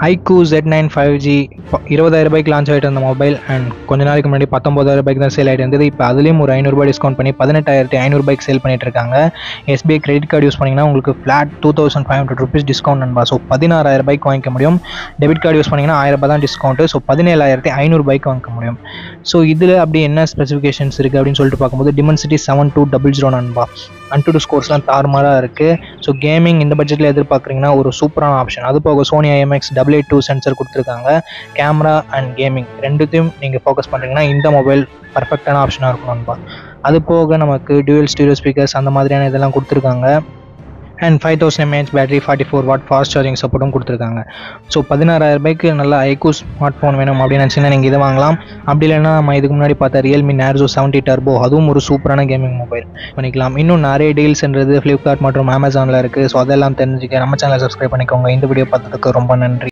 iQOO Z9 5G 20,000 ரூபாய்க்கு launch ஆகிட்டு இருந்த மொபைல் அண்ட் கொஞ்ச நாளைக்கு முன்னாடி 19,000 ரூபாய்க்கு தான் சேல் ஆகிட்டு இருந்தது. இப்போ அதுலேயும் ஒரு 500 ரூபாய் டிஸ்கவுண்ட் பண்ணி 18,500 ரூபாய்க்கு சேல் பண்ணிட்டு இருக்காங்க. SBI கிரெடிட் கார்டு யூஸ் பண்ணிங்கன்னா உங்களுக்கு ஃப்ளாட் 2,500 ரூபீஸ் டிஸ்கவுண்ட் நண்பா. ஸோ 16,000 ரூபாய்க்கு வாங்கிக்க முடியும். டெபிட் கார்டு யூஸ் பண்ணிங்கன்னா 1000 ரூபாய் தான் டிஸ்கவுண்ட். ஸோ 17,500 ரூபாய்க்கு வாங்கிக்க முடியும். ஸோ இதில் அப்படி என்ன ஸ்பெசிஃபிகேஷன்ஸ் இருக்குது அப்படின்னு சொல்லிட்டு பார்க்கும்போது Dimensity 7200 நண்பா. Antutu ஸ்கோர்ஸ்லாம் தாறுமாறாக இருக்குது. ஸோ கேமிங் இந்த பட்ஜெட்டில் எதிர்பார்க்குறீங்கன்னா ஒரு சூப்பரான ஆப்ஷன். அது போக Sony IMX 882 சென்சர் கொடுத்துருக்காங்க. கேமரா அண்ட் கேமிங் ரெண்டுத்தையும் நீங்கள் ஃபோக்கஸ் பண்ணுறீங்கன்னா இந்த மொபைல் பர்ஃபெக்டான ஆப்ஷனாக இருக்கும் நண்பா. அது போக நமக்கு டியூவல் ஸ்டீரியோ ஸ்பீக்கர்ஸ் அந்த மாதிரியான இதெல்லாம் கொடுத்துருக்காங்க. And 5000 mAh battery 44 watt fast charging சப்போர்ட்டும் கொடுத்துருக்காங்க. ஸோ 16,000 ரூபாய்க்கு நல்ல iQOO ஸ்மார்ட் ஃபோன் வேணும் அப்படின்னு நினச்சிங்கன்னா நீங்கள் இதை வாங்கலாம். அப்படி இல்லைன்னா நம்ம இதுக்கு முன்னாடி பார்த்த Realme Narzo 70 Turbo அதுவும் ஒரு சூப்பரான கேமிங் மொபைல் பண்ணிக்கலாம். இன்னும் நிறைய டீல்ஸ்ன்றது ஃப்ளிப்கார்ட் மற்றும் அமேசானில் இருக்குது. ஸோ அதெல்லாம் தெரிஞ்சுக்க நம்ம சேனலை சப்ஸ்கிரைப் பண்ணிக்கோங்க. இந்த வீடியோ பார்த்ததுக்கு ரொம்ப நன்றி.